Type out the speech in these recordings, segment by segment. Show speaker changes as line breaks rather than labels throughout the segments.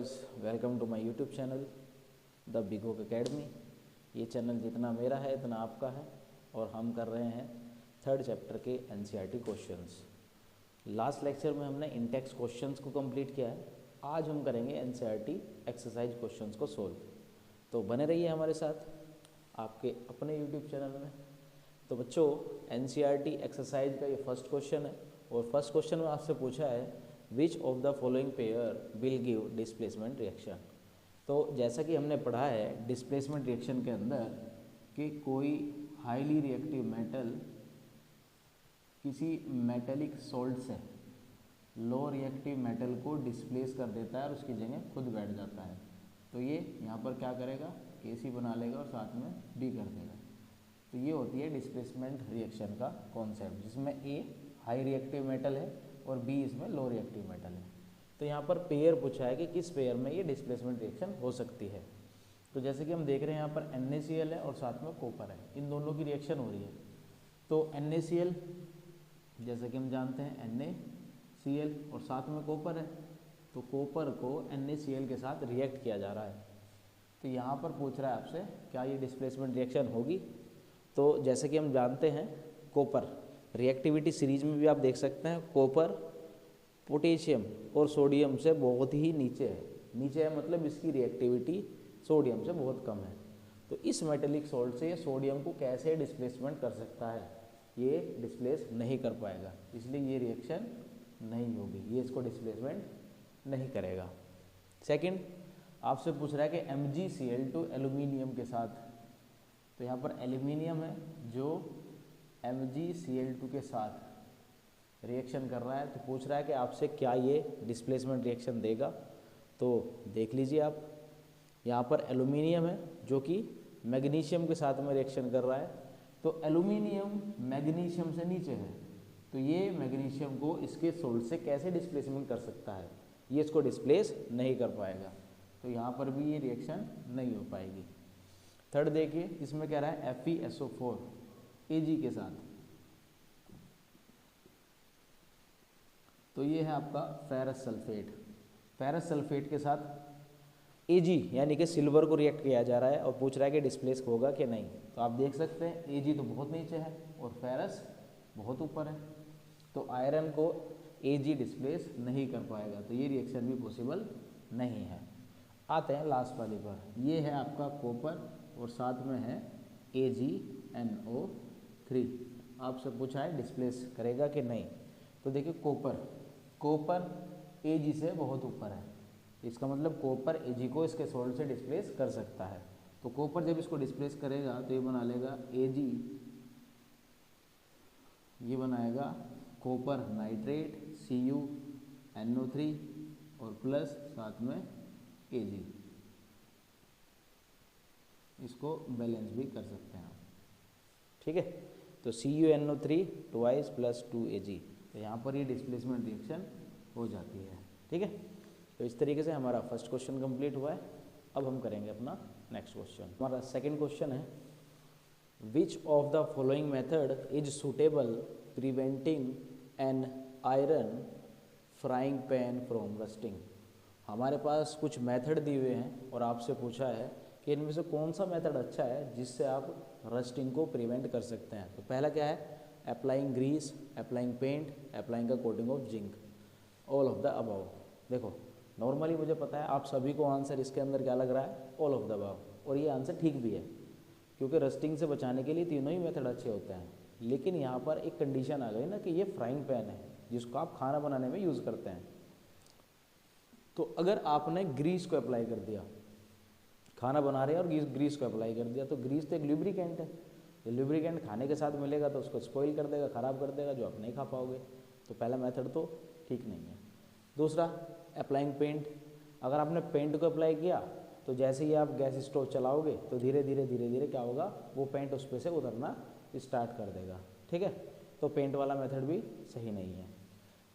Viewers, welcome to my YouTube channel the बिगोक academy. ये channel जितना मेरा है इतना आपका है और हम कर रहे हैं थर्ड चैप्टर के एनसीईआरटी क्वेश्चंस। लास्ट लेक्चर में हमने इंटेक्स क्वेश्चंस को कंप्लीट किया है। आज हम करेंगे एनसीईआरटी एक्सरसाइज क्वेश्चंस को सोल्व। तो बने रहिए हमारे साथ आपके अपने यूट्यूब चैनल में। तो बच्चों, एनसीईआरटी एक्सरसाइज का ये फर्स्ट क्वेश्चन है और फर्स्ट क्वेश्चन में आपसे पूछा है which of the following pair will give displacement reaction. तो जैसा कि हमने पढ़ा है डिस्प्लेसमेंट रिएक्शन के अंदर कि कोई हाईली रिएक्टिव मेटल किसी मेटेलिक सॉल्ट से लो रिएक्टिव मेटल को डिस्प्लेस कर देता है और उसकी जगह खुद बैठ जाता है। तो ये यहाँ पर क्या करेगा, केसी बना लेगा और साथ में बी कर देगा। तो ये होती है डिस्प्लेसमेंट रिएक्शन का कॉन्सेप्ट, जिसमें ए हाई रिएक्टिव मेटल है और बी इसमें लो रिएक्टिव मेटल है। तो यहाँ पर पेयर पूछा है कि किस पेयर में ये डिस्प्लेसमेंट रिएक्शन हो सकती है। तो जैसे कि हम देख रहे हैं यहाँ पर NaCl है और साथ में कॉपर है, इन दोनों की रिएक्शन हो रही है। तो NaCl जैसे कि हम जानते हैं NaCl और साथ में कॉपर है, तो कॉपर को NaCl के साथ रिएक्ट किया जा रहा है। तो यहाँ पर पूछ रहा है आपसे क्या ये डिस्प्लेसमेंट रिएक्शन होगी। तो जैसे कि हम जानते हैं कॉपर रिएक्टिविटी सीरीज में भी आप देख सकते हैं कॉपर पोटेशियम और सोडियम से बहुत ही नीचे है मतलब इसकी रिएक्टिविटी सोडियम से बहुत कम है। तो इस मेटेलिक सॉल्ट से ये सोडियम को कैसे डिस्प्लेसमेंट कर सकता है, ये डिस्प्लेस नहीं कर पाएगा, इसलिए ये रिएक्शन नहीं होगी, ये इसको डिस्प्लेसमेंट नहीं करेगा। सेकंड आपसे पूछ रहा है कि MgCl2 एल्यूमिनियम के साथ, तो यहाँ पर एल्यूमिनियम है जो MgCl2 के साथ रिएक्शन कर रहा है। तो पूछ रहा है कि आपसे क्या ये डिस्प्लेसमेंट रिएक्शन देगा। तो देख लीजिए आप, यहाँ पर एल्यूमिनियम है जो कि मैग्नीशियम के साथ में रिएक्शन कर रहा है। तो एल्यूमिनियम मैग्नीशियम से नीचे है, तो ये मैग्नीशियम को इसके सोल्ट से कैसे डिस्प्लेसमेंट कर सकता है, ये इसको डिस्प्लेस नहीं कर पाएगा। तो यहाँ पर भी ये रिएक्शन नहीं हो पाएगी। थर्ड देखिए, इसमें कह रहा है FeSO4 Ag के साथ, तो ये है आपका फेरस सल्फेट। फेरस सल्फेट के साथ Ag यानी कि सिल्वर को रिएक्ट किया जा रहा है और पूछ रहा है कि डिस्प्लेस होगा कि नहीं। तो आप देख सकते हैं Ag तो बहुत नीचे है और फेरस बहुत ऊपर है, तो आयरन को Ag डिस्प्लेस नहीं कर पाएगा, तो ये रिएक्शन भी पॉसिबल नहीं है। आते हैं लास्ट वाली पर, ये है आपका कॉपर और साथ में है AgNO3। आपसे पूछा है डिस्प्लेस करेगा कि नहीं। तो देखिए कॉपर Ag से बहुत ऊपर है, इसका मतलब कॉपर Ag को इसके सोल्ट से डिस्प्लेस कर सकता है। तो कॉपर जब इसको डिस्प्लेस करेगा तो ये बना लेगा Ag, ये बनाएगा कॉपर नाइट्रेट CuNO3 और प्लस साथ में Ag, इसको बैलेंस भी कर सकते हैं आप, ठीक है। तो CuNO3 ट्वाइस प्लस 2Ag, तो यहाँ पर ये डिस्प्लेसमेंट रिएक्शन हो जाती है, ठीक है। तो इस तरीके से हमारा फर्स्ट क्वेश्चन कंप्लीट हुआ है। अब हम करेंगे अपना नेक्स्ट क्वेश्चन। हमारा सेकंड क्वेश्चन है which of the following method is suitable preventing an iron frying pan from rusting. हमारे पास कुछ मेथड दिए हुए हैं और आपसे पूछा है कि इनमें से कौन सा मेथड अच्छा है जिससे आप रस्टिंग को प्रिवेंट कर सकते हैं। तो पहला क्या है, applying grease, applying paint, applying का coating of zinc, all of the above. देखो नॉर्मली मुझे पता है आप सभी को आंसर इसके अंदर क्या लग रहा है, ऑल ऑफ द अबव, और ये आंसर ठीक भी है क्योंकि रस्टिंग से बचाने के लिए तीनों ही मेथड अच्छे होते हैं। लेकिन यहाँ पर एक कंडीशन आ गई ना कि ये फ्राइंग पैन है जिसको आप खाना बनाने में यूज़ करते हैं। तो अगर आपने ग्रीस को अप्लाई कर दिया, खाना बना रहे हैं और ग्रीस को अप्लाई कर दिया, तो ग्रीस तो एक ल्यूब्रिकेंट है, ये ल्यूब्रिकेंट खाने के साथ मिलेगा तो उसको स्पॉइल कर देगा, ख़राब कर देगा, जो आप नहीं खा पाओगे। तो पहला मेथड तो ठीक नहीं है। दूसरा अप्लाइंग पेंट, अगर आपने पेंट को अप्लाई किया तो जैसे ही आप गैस स्टोव चलाओगे तो धीरे धीरे क्या होगा, वो पेंट उस पर से उतरना स्टार्ट कर देगा, ठीक है। तो पेंट वाला मेथड भी सही नहीं है।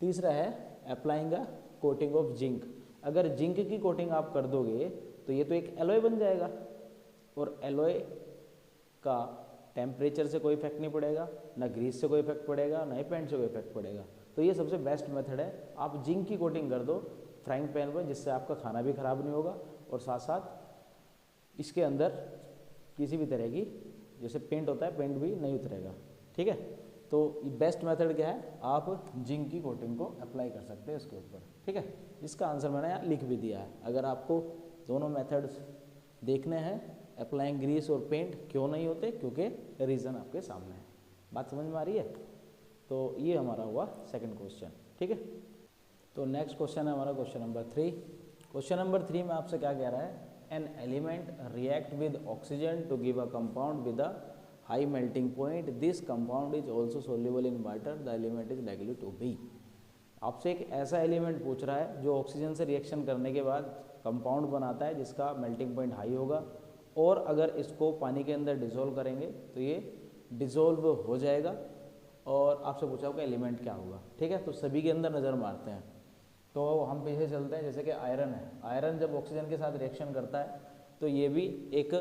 तीसरा है applying a coating of zinc, अगर जिंक की कोटिंग आप कर दोगे तो ये तो एक एलॉय बन जाएगा और एलॉय का टेम्परेचर से कोई इफेक्ट नहीं पड़ेगा, ना ग्रीस से कोई इफेक्ट पड़ेगा, ना ही पेंट से कोई इफेक्ट पड़ेगा। तो ये सबसे बेस्ट मेथड है, आप जिंक की कोटिंग कर दो, फ्राइंग पैन पर, जिससे आपका खाना भी ख़राब नहीं होगा और साथ साथ इसके अंदर किसी भी तरह की जैसे पेंट होता है पेंट भी नहीं उतरेगा। ठीक है, तो बेस्ट मेथड क्या है, आप जिंक की कोटिंग को अप्लाई कर सकते हैं इसके ऊपर। ठीक है, इसका आंसर मैंने यहाँ लिख भी दिया है। अगर आपको दोनों मेथड्स देखने हैं, अप्लाइंग ग्रीस और पेंट क्यों नहीं होते, क्योंकि रीज़न आपके सामने है। बात समझ में आ रही है? तो ये हमारा हुआ सेकंड क्वेश्चन। ठीक है, तो नेक्स्ट क्वेश्चन है हमारा क्वेश्चन नंबर 3। क्वेश्चन नंबर 3 में आपसे क्या कह रहा है, an element react with oxygen to give a compound with a high melting point, this compound is also soluble in water, the element is likely to be. आपसे एक ऐसा element पूछ रहा है जो ऑक्सीजन से रिएक्शन करने के बाद कंपाउंड बनाता है जिसका मेल्टिंग पॉइंट हाई होगा, और अगर इसको पानी के अंदर डिसॉल्व करेंगे तो ये डिसॉल्व हो जाएगा, और आपसे पूछा होगा एलिमेंट क्या होगा। ठीक है, तो सभी के अंदर नज़र मारते हैं। तो हम पीछे चलते हैं, जैसे कि आयरन है, आयरन जब ऑक्सीजन के साथ रिएक्शन करता है तो ये भी एक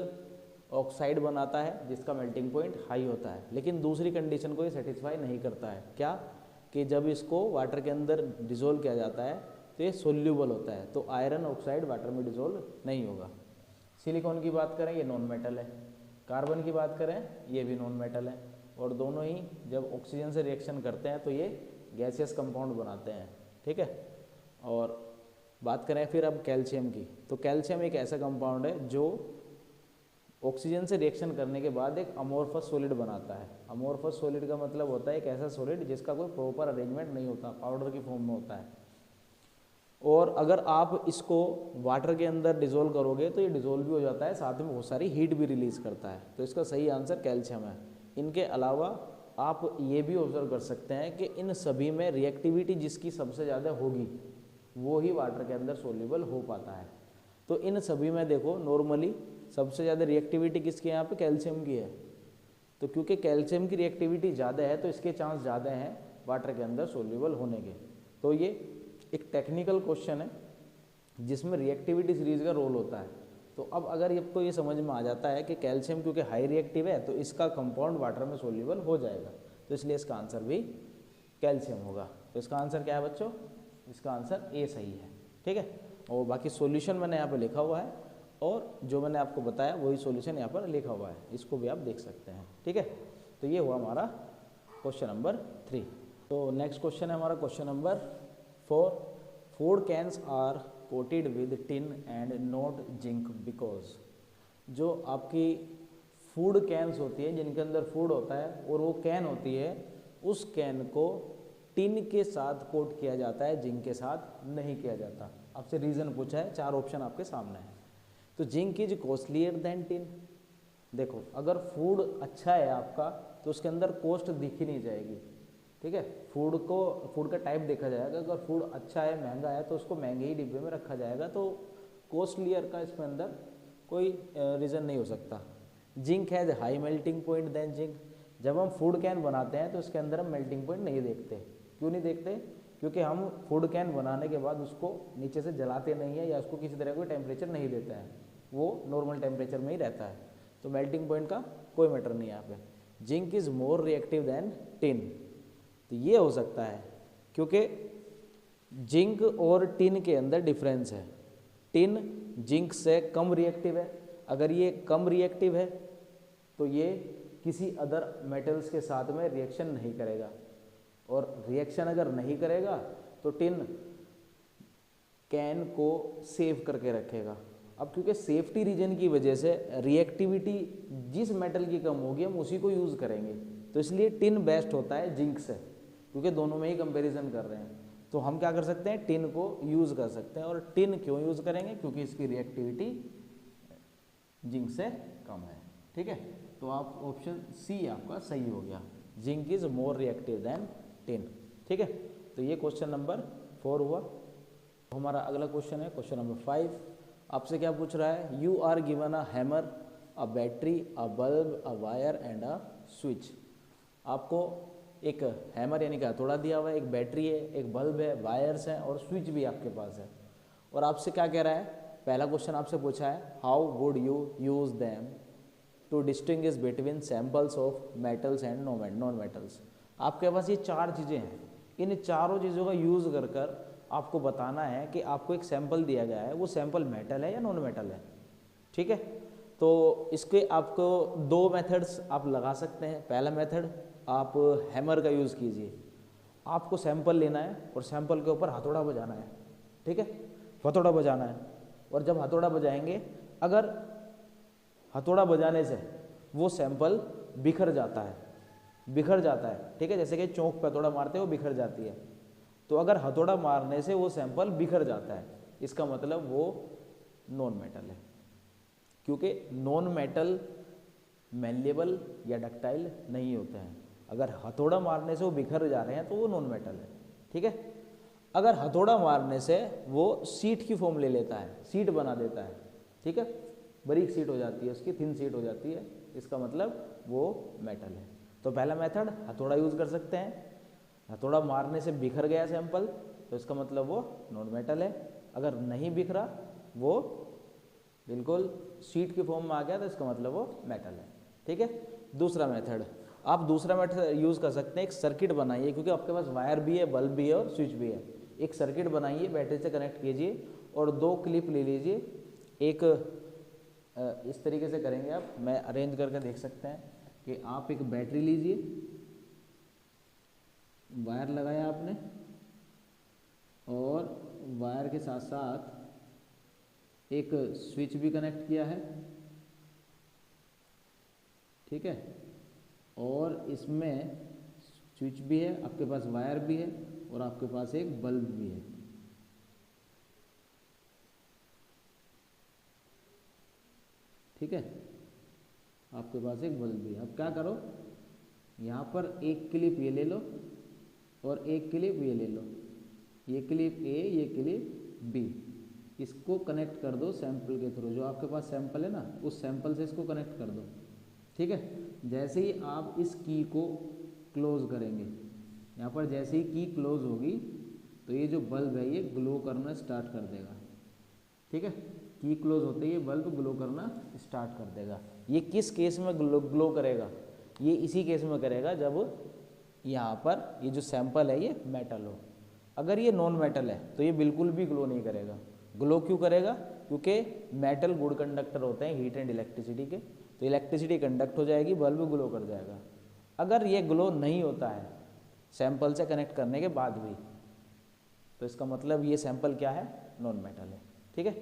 ऑक्साइड बनाता है जिसका मेल्टिंग पॉइंट हाई होता है, लेकिन दूसरी कंडीशन को ये सेटिस्फाई नहीं करता है। क्या कि जब इसको वाटर के अंदर डिसॉल्व किया जाता है तो ये सोल्यूबल होता है, तो आयरन ऑक्साइड वाटर में डिसॉल्व नहीं होगा। सिलिकॉन की बात करें ये नॉन मेटल है, कार्बन की बात करें ये भी नॉन मेटल है, और दोनों ही जब ऑक्सीजन से रिएक्शन करते हैं तो ये गैसियस कंपाउंड बनाते हैं। ठीक है, और बात करें फिर अब कैल्शियम की, तो कैल्शियम एक ऐसा कंपाउंड है जो ऑक्सीजन से रिएक्शन करने के बाद एक अमोर्फस सॉलिड बनाता है। अमोर्फस सॉलिड का मतलब होता है एक ऐसा सॉलिड जिसका कोई प्रॉपर अरेंजमेंट नहीं होता, पाउडर की फॉर्म में होता है, और अगर आप इसको वाटर के अंदर डिसॉल्व करोगे तो ये डिसॉल्व भी हो जाता है, साथ में बहुत सारी हीट भी रिलीज करता है। तो इसका सही आंसर कैल्शियम है। इनके अलावा आप ये भी ऑब्जर्व कर सकते हैं कि इन सभी में रिएक्टिविटी जिसकी सबसे ज़्यादा होगी वो ही वाटर के अंदर सोल्यूबल हो पाता है। तो इन सभी में देखो नॉर्मली सबसे ज़्यादा रिएक्टिविटी किसकी है, यहाँ पे कैल्शियम की है। तो क्योंकि कैल्शियम की रिएक्टिविटी ज़्यादा है तो इसके चांस ज़्यादा हैं वाटर के अंदर सोल्यूबल होने के। तो ये एक टेक्निकल क्वेश्चन है जिसमें रिएक्टिविटी सीरीज का रोल होता है। तो अब अगर आपको ये समझ में आ जाता है कि कैल्शियम क्योंकि हाई रिएक्टिव है तो इसका कंपाउंड वाटर में सोल्यूबल हो जाएगा, तो इसलिए इसका आंसर भी कैल्शियम होगा। तो इसका आंसर क्या है बच्चों, इसका आंसर ए सही है। ठीक है, और बाकी सॉल्यूशन मैंने यहाँ पे लिखा हुआ है, और जो मैंने आपको बताया वही सॉल्यूशन यहाँ पर लिखा हुआ है, इसको भी आप देख सकते हैं। ठीक है, तो ये हुआ हमारा क्वेश्चन नंबर 3। तो नेक्स्ट क्वेश्चन है हमारा question number 4। Food cans are coated with tin and not zinc because, जो आपकी फूड कैंस होती है जिनके अंदर फूड होता है और वो कैन होती है, उस कैन को टिन के साथ कोट किया जाता है, जिंक के साथ नहीं किया जाता। आपसे रीज़न पूछा है, 4 ऑप्शन आपके सामने है। तो zinc is costlier then tin. देखो अगर फूड अच्छा है आपका तो उसके अंदर कॉस्ट दिख ही नहीं जाएगी। ठीक है, फूड का टाइप देखा जाएगा, अगर फूड अच्छा है महंगा है तो उसको महंगे ही डिब्बे में रखा जाएगा, तो कॉस्टलियर का इसके अंदर कोई रीज़न नहीं हो सकता। Zinc has high melting point than zinc. जब हम फूड कैन बनाते हैं तो उसके अंदर हम मेल्टिंग पॉइंट नहीं देखते। क्यों नहीं देखते, क्योंकि हम फूड कैन बनाने के बाद उसको नीचे से जलाते नहीं है या उसको किसी तरह कोई टेम्परेचर नहीं देते हैं, वो नॉर्मल टेम्परेचर में ही रहता है, तो मेल्टिंग पॉइंट का कोई मैटर नहीं है यहाँ पे। Zinc is more reactive than tin, तो ये हो सकता है क्योंकि जिंक और टिन के अंदर डिफरेंस है। टिन जिंक से कम रिएक्टिव है, अगर ये कम रिएक्टिव है तो ये किसी अदर मेटल्स के साथ में रिएक्शन नहीं करेगा, और रिएक्शन अगर नहीं करेगा तो टिन कैन को सेव करके रखेगा। अब क्योंकि सेफ्टी रीजन की वजह से रिएक्टिविटी जिस मेटल की कम होगी हम उसी को यूज़ करेंगे, तो इसलिए टिन बेस्ट होता है जिंक से, क्योंकि दोनों में ही कंपैरिजन कर रहे हैं। तो हम क्या कर सकते हैं, टिन को यूज़ कर सकते हैं। और टिन क्यों यूज़ करेंगे, क्योंकि इसकी रिएक्टिविटी जिंक से कम है। ठीक है, तो आप ऑप्शन सी आपका सही हो गया, zinc is more reactive than tin. ठीक है, तो ये क्वेश्चन नंबर 4 हुआ। हमारा अगला क्वेश्चन है क्वेश्चन नंबर 5। आपसे क्या पूछ रहा है, you are given a hammer, a battery, a bulb, a wire and a switch. आपको एक हैमर यानी कि हथौड़ा दिया हुआ है, एक बैटरी है, एक बल्ब है, वायर्स हैं और स्विच भी आपके पास है। और आपसे क्या कह रहा है, पहला क्वेश्चन आपसे पूछा है, how would you use them to distinguish between samples of metals and non metals. आपके पास ये 4 चीज़ें हैं, इन चारों चीज़ों का यूज़ कर आपको बताना है कि आपको एक सैंपल दिया गया है, वो सैंपल मेटल है या नॉन मेटल है। ठीक है, तो इसके आपको दो मेथड्स आप लगा सकते हैं। पहला मेथड, आप हैमर का यूज़ कीजिए। आपको सैंपल लेना है और सैंपल के ऊपर हथौड़ा बजाना है। ठीक है, हथौड़ा बजाना है, और जब हथौड़ा बजाएंगे, अगर हथौड़ा बजाने से वो सैंपल बिखर जाता है, ठीक है, जैसे कि चौक पे हथौड़ा मारते हैं वो बिखर जाती है, तो अगर हथौड़ा मारने से वो सैंपल बिखर जाता है, इसका मतलब वो नॉन मेटल है, क्योंकि नॉन मेटल मैल्येबल या डक्टाइल नहीं होते हैं। अगर हथौड़ा मारने से वो बिखर जा रहे हैं तो वो नॉन मेटल है। ठीक है, अगर हथौड़ा मारने से वो सीट की फॉर्म ले लेता है, सीट बना देता है, ठीक है, बारीक सीट हो जाती है, उसकी थिन सीट हो जाती है, इसका मतलब वो मेटल है। तो पहला मेथड हथौड़ा यूज़ कर सकते हैं। हथौड़ा मारने से बिखर गया सैंपल तो इसका मतलब वो नॉन मेटल है। अगर नहीं बिखरा, वो बिल्कुल शीट की फॉर्म में आ गया, तो इसका मतलब वो मेटल है। ठीक है, दूसरा मेथड, आप दूसरा मेथड यूज़ कर सकते हैं। एक सर्किट बनाइए, क्योंकि आपके पास वायर भी है, बल्ब भी है और स्विच भी है। एक सर्किट बनाइए, बैटरी से कनेक्ट कीजिए और दो क्लिप ले लीजिए। एक इस तरीके से करेंगे आप, मैं अरेंज करके देख सकते हैं कि आप एक बैटरी लीजिए, वायर लगाया आपने और वायर के साथ साथ एक स्विच भी कनेक्ट किया है। ठीक है, और इसमें स्विच भी है, आपके पास वायर भी है और आपके पास एक बल्ब भी है। ठीक है, आपके पास एक बल्ब भी है। अब क्या करो, यहाँ पर एक क्लिप ये ले लो और एक क्लिप ये ले लो, ये क्लिप ए, ये क्लिप बी, इसको कनेक्ट कर दो सैंपल के थ्रू। जो आपके पास सैंपल है ना, उस सैंपल से इसको कनेक्ट कर दो। ठीक है, जैसे ही आप इस की को क्लोज करेंगे, यहाँ पर जैसे ही की क्लोज होगी तो ये जो बल्ब है ये ग्लो करना स्टार्ट कर देगा। ठीक है, की क्लोज होते ही ये बल्ब ग्लो करना स्टार्ट कर देगा। ये किस केस में ग्लो करेगा? ये इसी केस में करेगा जब यहाँ पर ये जो सैंपल है ये मेटल हो। अगर ये नॉन मेटल है तो ये बिल्कुल भी ग्लो नहीं करेगा। ग्लो क्यों करेगा? क्योंकि मेटल गुड कंडक्टर होते हैं हीट एंड इलेक्ट्रिसिटी के, तो इलेक्ट्रिसिटी कंडक्ट हो जाएगी, बल्ब ग्लो कर जाएगा। अगर ये ग्लो नहीं होता है सैंपल से कनेक्ट करने के बाद भी, तो इसका मतलब ये सैंपल क्या है? नॉन मेटल है। ठीक है,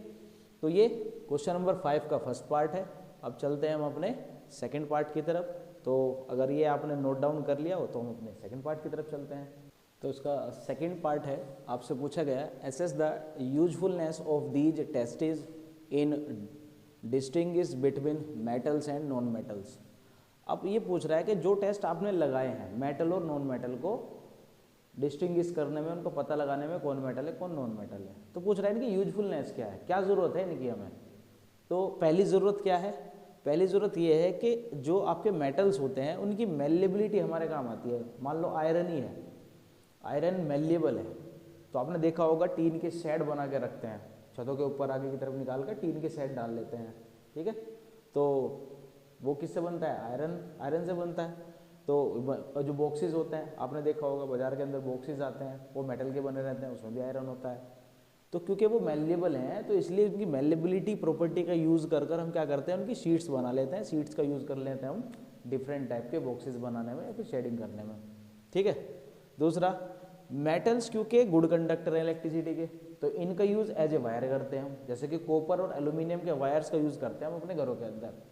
तो ये क्वेश्चन नंबर 5 का फर्स्ट पार्ट है। अब चलते हैं हम अपने सेकंड पार्ट की तरफ। तो अगर ये आपने नोट डाउन कर लिया हो तो हम अपने सेकंड पार्ट की तरफ चलते हैं। तो इसका सेकंड पार्ट है, आपसे पूछा गया assess the usefulness of these tests in distinguish between metals and non metals. अब ये पूछ रहा है कि जो टेस्ट आपने लगाए हैं मेटल और नॉन मेटल को डिस्टिंग्विश करने में, उनको पता लगाने में कौन मेटल है कौन नॉन मेटल है, तो पूछ रहा है इनकी यूजफुलनेस क्या है, क्या ज़रूरत है इनकी हमें। तो पहली ज़रूरत क्या है? पहली ज़रूरत ये है कि जो आपके मेटल्स होते हैं उनकी मेल्लेबिलिटी हमारे काम आती है। मान लो आयरन ही है, आयरन मेल्लेबल है, तो आपने देखा होगा टीन के शेड बना के रखते हैं, छतों के ऊपर आगे की तरफ निकाल कर टीन के शेड डाल लेते हैं। ठीक है, तो वो किससे बनता है? आयरन से बनता है। तो जो बॉक्सेस होते हैं आपने देखा होगा बाजार के अंदर बॉक्सेस आते हैं, वो मेटल के बने रहते हैं, उसमें भी आयरन होता है। तो क्योंकि वो मेल्लेबल हैं तो इसलिए उनकी मेल्लेबिलिटी प्रॉपर्टी का यूज़ कर हम क्या करते हैं, उनकी शीट्स बना लेते हैं। शीट्स का यूज़ कर लेते हैं हम डिफरेंट टाइप के बॉक्सेस बनाने में या फिर शेडिंग करने में। ठीक है, दूसरा मेटल्स क्योंकि गुड कंडक्टर है इलेक्ट्रिसिटी के, तो इनका यूज़ एज ए वायर करते हैं हम, जैसे कि कॉपर और एल्यूमिनियम के वायर्स का यूज़ करते हैं हम अपने घरों के अंदर।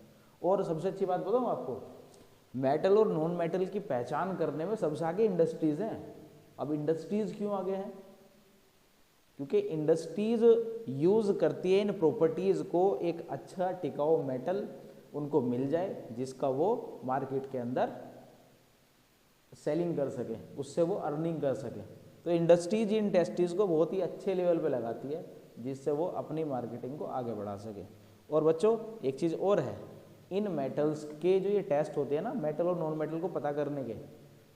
और सबसे अच्छी बात बताऊँ आपको, मेटल और नॉन मेटल की पहचान करने में सबसे आगे इंडस्ट्रीज़ हैं। अब इंडस्ट्रीज़ क्यों आगे हैं? क्योंकि इंडस्ट्रीज यूज़ करती है इन प्रॉपर्टीज़ को, एक अच्छा टिकाऊ मेटल उनको मिल जाए जिसका वो मार्केट के अंदर सेलिंग कर सके, उससे वो अर्निंग कर सके। तो इंडस्ट्रीज इन टेस्टीज़ को बहुत ही अच्छे लेवल पे लगाती है जिससे वो अपनी मार्केटिंग को आगे बढ़ा सके। और बच्चों एक चीज़ और है, इन मेटल्स के जो ये टेस्ट होते हैं ना, मेटल और नॉन मेटल को पता करने के,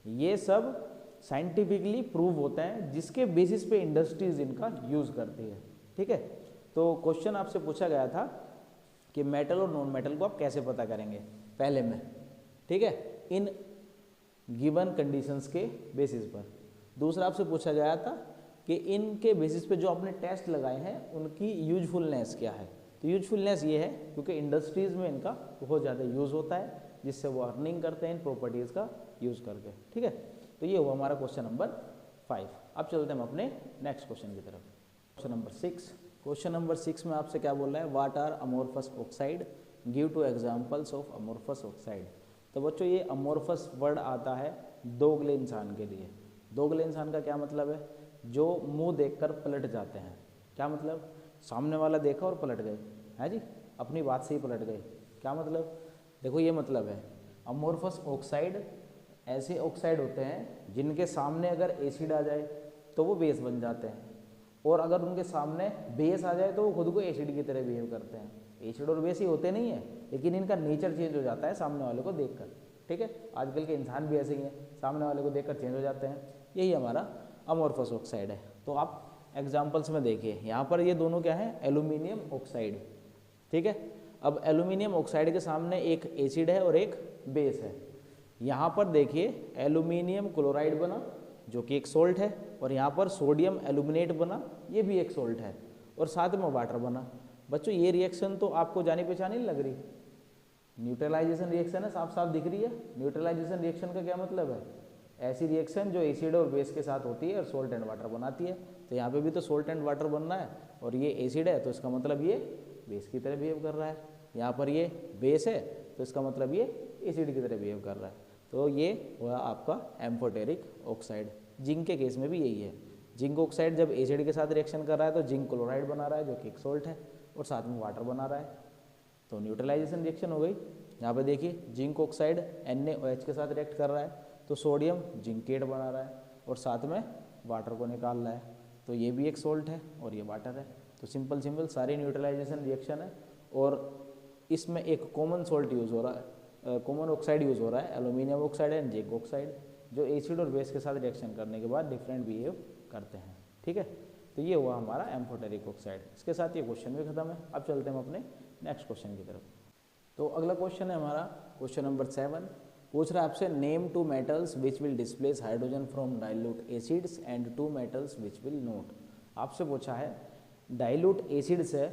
ये सब साइंटिफिकली प्रूव होते हैं जिसके बेसिस पे इंडस्ट्रीज इनका यूज़ करती है। ठीक है, तो क्वेश्चन आपसे पूछा गया था कि मेटल और नॉन मेटल को आप कैसे पता करेंगे पहले में। ठीक है, इन गिवन कंडीशंस के बेसिस पर। दूसरा आपसे पूछा गया था कि इनके बेसिस पे जो आपने टेस्ट लगाए हैं उनकी यूजफुलनेस क्या है। तो यूजफुलनेस ये है क्योंकि इंडस्ट्रीज़ में इनका बहुत ज़्यादा यूज़ होता है, जिससे वो अर्निंग करते हैं इन प्रॉपर्टीज़ का यूज़ करके। ठीक है, तो ये हुआ हमारा क्वेश्चन नंबर 5। अब चलते हैं हम अपने नेक्स्ट क्वेश्चन की तरफ। Question number 6। क्वेश्चन नंबर 6 में आपसे क्या बोल रहा है, what are amorphous oxide, give two examples of amorphous oxide. तो बच्चों ये अमोर्फस वर्ड आता है दोगले इंसान के लिए। दोगले इंसान का क्या मतलब है, जो मुंह देखकर पलट जाते हैं। क्या मतलब, सामने वाला देखा और पलट गए, है जी, अपनी बात से ही पलट गए। क्या मतलब, देखो ये मतलब है अमोर्फस ऑक्साइड ऐसे ऑक्साइड होते हैं जिनके सामने अगर एसिड आ जाए तो वो बेस बन जाते हैं, और अगर उनके सामने बेस आ जाए तो वो खुद को एसिड की तरह बिहेव करते हैं। एसिड और बेस ही होते नहीं है, लेकिन इनका नेचर चेंज हो जाता है सामने वाले को देखकर। ठीक है, आजकल के इंसान भी ऐसे ही हैं, सामने वाले को देखकर चेंज हो जाते हैं। यही हमारा अमोर्फस ऑक्साइड है। तो आप एग्जाम्पल्स में देखिए, यहाँ पर ये दोनों क्या है, एल्यूमिनियम ऑक्साइड। ठीक है, अब एल्यूमिनियम ऑक्साइड के सामने एक एसिड है और एक बेस है। यहाँ पर देखिए एल्यूमिनियम क्लोराइड बना जो कि एक सोल्ट है, और यहाँ पर सोडियम एल्यूमिनेट बना, ये भी एक सोल्ट है, और साथ में वाटर बना। बच्चों ये रिएक्शन तो आपको जानी पहचानी नहीं लग रही, न्यूट्रलाइजेशन रिएक्शन है, साफ साफ दिख रही है। न्यूट्रलाइजेशन रिएक्शन का क्या मतलब है, ऐसी रिएक्शन जो एसिड और बेस के साथ होती है और सोल्ट एंड वाटर बनाती है। तो यहाँ पे भी तो सोल्ट एंड वाटर बनना है, और ये एसिड है तो इसका मतलब ये बेस की तरह बिहेव कर रहा है। यहाँ पर ये बेस है तो इसका मतलब ये एसिड की तरह बिहेव कर रहा है। तो ये हुआ आपका एम्फोटेरिक ऑक्साइड। जिंक के केस में भी यही है, जिंक ऑक्साइड जब एसिड के साथ रिएक्शन कर रहा है तो जिंक क्लोराइड बना रहा है जो कि एक सोल्ट है, और साथ में वाटर बना रहा है, तो न्यूट्रलाइजेशन रिएक्शन हो गई। यहाँ पे देखिए जिंक ऑक्साइड NaOH के साथ रिएक्ट कर रहा है तो सोडियम जिंकेट बना रहा है और साथ में वाटर को निकाल रहा है, तो ये भी एक सोल्ट है और ये वाटर है। तो सिंपल सारी न्यूट्रलाइजेशन रिएक्शन है, और इसमें एक कॉमन सोल्ट यूज़ हो रहा है, कॉमन ऑक्साइड यूज़ हो रहा है, aluminium oxide and zinc oxide, जो एसिड और बेस के साथ रिएक्शन करने के बाद डिफरेंट बिहेव करते हैं। ठीक है, तो ये हुआ हमारा एम्फोटेरिक ऑक्साइड। इसके साथ ये क्वेश्चन भी खत्म है। अब चलते हैं हम अपने नेक्स्ट क्वेश्चन की तरफ। तो अगला क्वेश्चन है हमारा क्वेश्चन नंबर 7। पूछ रहा है आपसे, name 2 metals which will displace hydrogen from dilute acids and 2 metals which will not. आपसे पूछा है डाइल्यूट एसिड से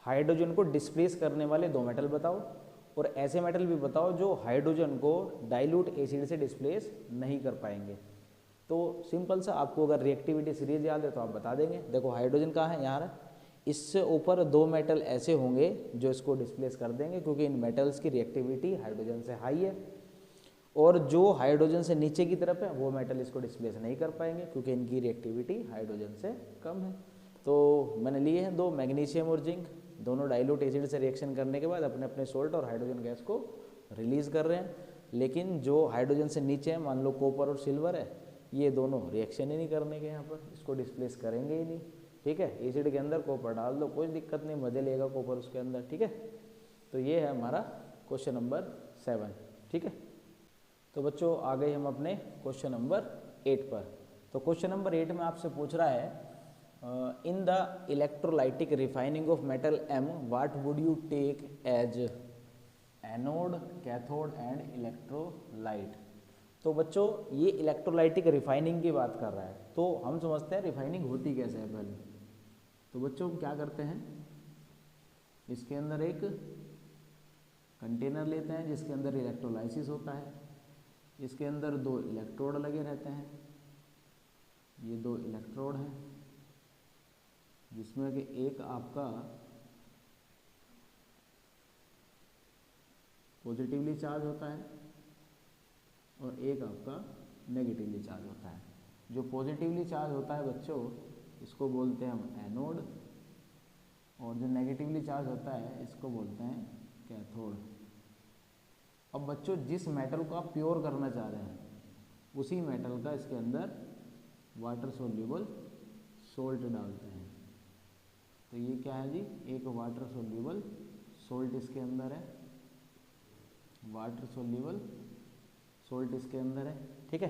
हाइड्रोजन को डिस्प्लेस करने वाले 2 मेटल बताओ, और ऐसे मेटल भी बताओ जो हाइड्रोजन को डाइल्यूट एसिड से डिस्प्लेस नहीं कर पाएंगे। तो सिंपल सा, आपको अगर रिएक्टिविटी सीरीज याद है तो आप बता देंगे। देखो हाइड्रोजन कहाँ है, यहाँ है, इससे ऊपर 2 मेटल ऐसे होंगे जो इसको डिस्प्लेस कर देंगे, क्योंकि इन मेटल्स की रिएक्टिविटी हाइड्रोजन से हाई है, और जो हाइड्रोजन से नीचे की तरफ है वो मेटल इसको डिस्प्लेस नहीं कर पाएंगे क्योंकि इनकी रिएक्टिविटी हाइड्रोजन से कम है। तो मैंने लिए हैं 2, मैग्नीशियम और जिंक, दोनों डाइल्यूट एसिड से रिएक्शन करने के बाद अपने अपने सोल्ट और हाइड्रोजन गैस को रिलीज़ कर रहे हैं। लेकिन जो हाइड्रोजन से नीचे है, मान लो कॉपर और सिल्वर है, ये दोनों रिएक्शन ही नहीं करने के, यहाँ पर इसको डिस्प्लेस करेंगे ही नहीं। ठीक है, एसिड के अंदर कॉपर डाल दो, कोई दिक्कत नहीं, मजे लेगा कॉपर उसके अंदर। ठीक है, तो ये है हमारा क्वेश्चन नंबर 7। ठीक है, तो बच्चों आ गए हम अपने क्वेश्चन नंबर 8 पर। तो क्वेश्चन नंबर 8 में आपसे पूछ रहा है, in the electrolytic refining of metal M what would you take as anode, cathode and electrolyte. तो बच्चों ये इलेक्ट्रोलाइटिक रिफाइनिंग की बात कर रहा है, तो हम समझते हैं रिफाइनिंग होती कैसे है पहले। तो बच्चों हम क्या करते हैं, इसके अंदर एक कंटेनर लेते हैं जिसके अंदर इलेक्ट्रोलाइसिस होता है, इसके अंदर 2 इलेक्ट्रोड लगे रहते हैं, ये 2 इलेक्ट्रोड हैं जिसमें कि एक आपका पॉजिटिवली चार्ज होता है और एक आपका नेगेटिवली चार्ज होता है। जो पॉजिटिवली चार्ज होता है बच्चों इसको बोलते हैं हम एनोड, और जो नेगेटिवली चार्ज होता है इसको बोलते हैं कैथोड। अब बच्चों जिस मेटल को आप प्योर करना चाह रहे हैं उसी मेटल का इसके अंदर वाटर सोल्यूबल सोल्ट डालते हैं। तो ये क्या है जी, एक वाटर सोल्यूबल सोल्ट इसके अंदर है, वाटर सोल्यूबल सोल्ट इसके अंदर है। ठीक है,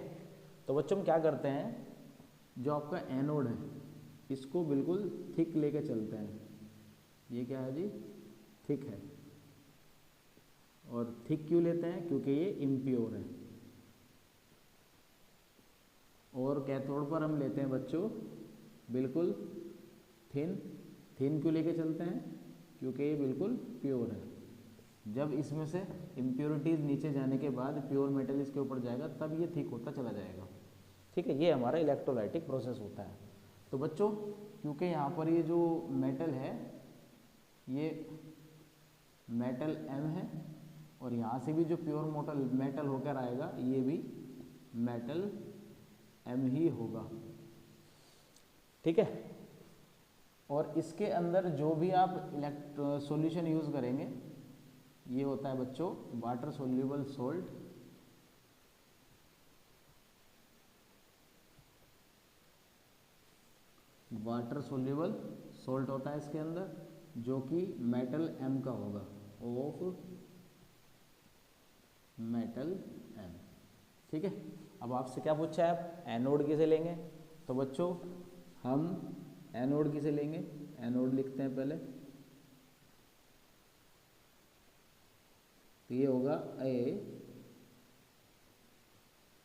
तो बच्चों हम क्या करते हैं, जो आपका एनोड है इसको बिल्कुल थिक लेके चलते हैं। ये क्या है जी, थिक है, और थिक क्यों लेते हैं, क्योंकि ये इम्प्योर है। और कैथोड पर हम लेते हैं बच्चों बिल्कुल थिन। थिन क्यों लेके चलते हैं? क्योंकि ये बिल्कुल प्योर है। जब इसमें से इम्प्योरिटीज़ नीचे जाने के बाद प्योर मेटल इसके ऊपर जाएगा तब ये थिक होता चला जाएगा। ठीक है, ये हमारा इलेक्ट्रोलाइटिक प्रोसेस होता है। तो बच्चों क्योंकि यहाँ पर ये जो मेटल है ये मेटल M है और यहाँ से भी जो प्योर मेटल होकर आएगा ये भी मेटल M ही होगा। ठीक है, और इसके अंदर जो भी आप सॉल्यूशन यूज़ करेंगे ये होता है बच्चों water soluble salt. Water soluble salt होता है इसके अंदर, जो कि मेटल M का होगा, ऑफ मेटल M। ठीक है, अब आपसे क्या पूछा है, आप एनोड किसे लेंगे? तो बच्चों हम एनोड किसे लेंगे? एनोड लिखते हैं पहले, तो ये होगा ए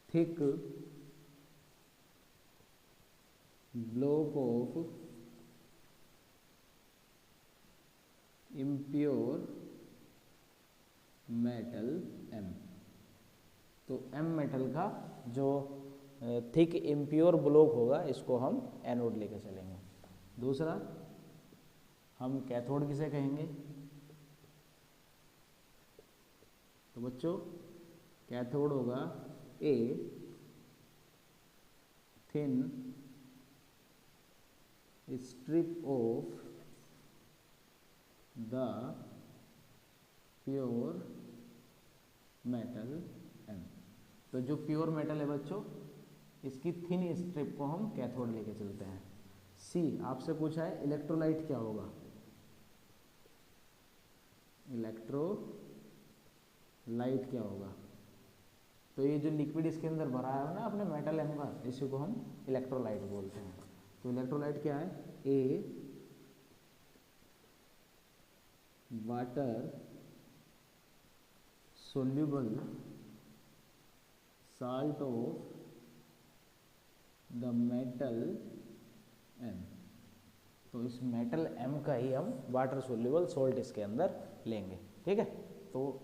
thick block of impure metal M। तो M मेटल का जो थिक इम्प्योर ब्लॉक होगा इसको हम एनोड लेके चलेंगे। दूसरा हम कैथोड किसे कहेंगे? तो बच्चों कैथोड होगा a thin strip of the pure metal M। तो जो प्योर मेटल है बच्चों इसकी थिन स्ट्रिप को हम कैथोड लेके चलते हैं। सी आपसे पूछा है इलेक्ट्रोलाइट क्या होगा? इलेक्ट्रोलाइट क्या होगा? तो ये जो लिक्विड इसके अंदर भरा है ना अपने मेटल M का, इसी को हम इलेक्ट्रोलाइट बोलते हैं। तो इलेक्ट्रोलाइट क्या है? A water soluble salt of the metal M। तो इस मेटल M का ही हम वाटर सोल्यूबल सॉल्ट इसके अंदर लेंगे। ठीक है, तो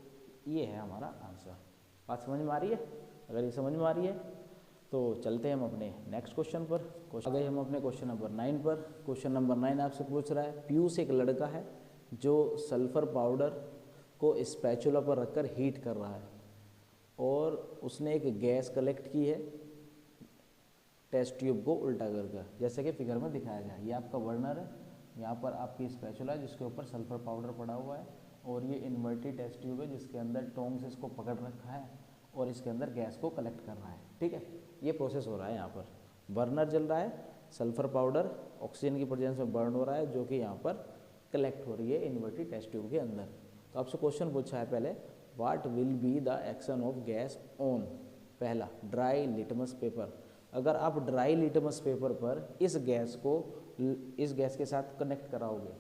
ये है हमारा आंसर। बात समझ में आ रही है? अगर ये समझ में आ रही है तो चलते हैं हम अपने नेक्स्ट क्वेश्चन पर। आ गए हम अपने क्वेश्चन नंबर 9 पर। क्वेश्चन नंबर 9 आपसे पूछ रहा है, पीयूष एक लड़का है जो सल्फर पाउडर को स्पैचुला पर रखकर हीट कर रहा है और उसने एक गैस कलेक्ट की है टेस्ट ट्यूब को उल्टा करके, जैसे कि फिगर में दिखाया गया। ये आपका बर्नर है, यहाँ पर आपकी स्पैचुला है जिसके ऊपर सल्फर पाउडर पड़ा हुआ है और ये इन्वर्टेड टेस्ट ट्यूब है जिसके अंदर टोंग से इसको पकड़ रखा है और इसके अंदर गैस को कलेक्ट कर रहा है। ठीक है, ये प्रोसेस हो रहा है। यहाँ पर बर्नर जल रहा है, सल्फर पाउडर ऑक्सीजन की प्रेजेंस में बर्न हो रहा है जो कि यहाँ पर कलेक्ट हो रही है इन्वर्टेड टेस्ट ट्यूब के अंदर। तो आपसे क्वेश्चन पूछा है पहले, what will be the action of gas on? पहला ड्राई लिटमस पेपर। अगर आप ड्राई लिटमस पेपर पर इस गैस के साथ कनेक्ट कराओगे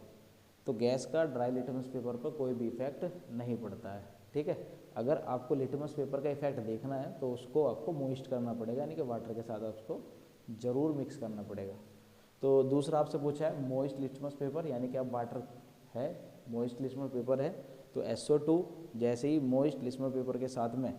तो गैस का ड्राई लिटमस पेपर पर कोई भी इफेक्ट नहीं पड़ता है। ठीक है, अगर आपको लिटमस पेपर का इफेक्ट देखना है तो उसको आपको मॉइस्ट करना पड़ेगा, यानी कि वाटर के साथ उसको ज़रूर मिक्स करना पड़ेगा। तो दूसरा आपसे पूछा है मॉइस्ट लिटमस पेपर, यानी कि अब वाटर है, मॉइस्ट लिटमस पेपर है तो SO2 जैसे ही मॉइस्ट लिटमस पेपर के साथ में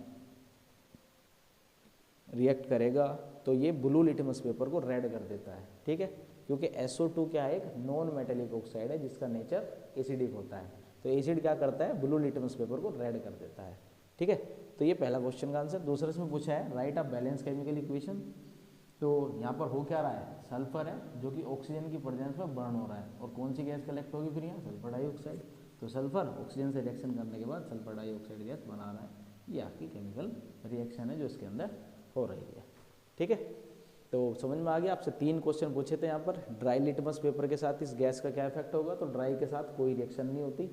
रिएक्ट करेगा तो ये ब्लू लिटमस पेपर को रेड कर देता है। ठीक है, क्योंकि SO2 क्या है, एक नॉन मेटेलिक ऑक्साइड है जिसका नेचर एसिडिक होता है। तो एसिड क्या करता है, ब्लू लिटमस पेपर को रेड कर देता है। ठीक है, तो ये पहला क्वेश्चन का आंसर। दूसरा इसमें पूछा है right a balance chemical equation. तो यहाँ पर हो क्या रहा है, सल्फर है जो कि ऑक्सीजन की प्रेजेंस में बर्न हो रहा है और कौन सी गैस कलेक्ट होगी फिर यहाँ, सल्फर डाइऑक्साइड। तो सल्फर ऑक्सीजन से रिएक्शन करने के बाद सल्फर डाइऑक्साइड गैस बना रहा है। ये आपकी केमिकल रिएक्शन है जो इसके अंदर हो रही है। ठीक है, तो समझ में आ गया। आपसे 3 क्वेश्चन पूछे थे यहाँ पर। ड्राई लिटमस पेपर के साथ इस गैस का क्या इफेक्ट होगा? तो ड्राई के साथ कोई रिएक्शन नहीं होती,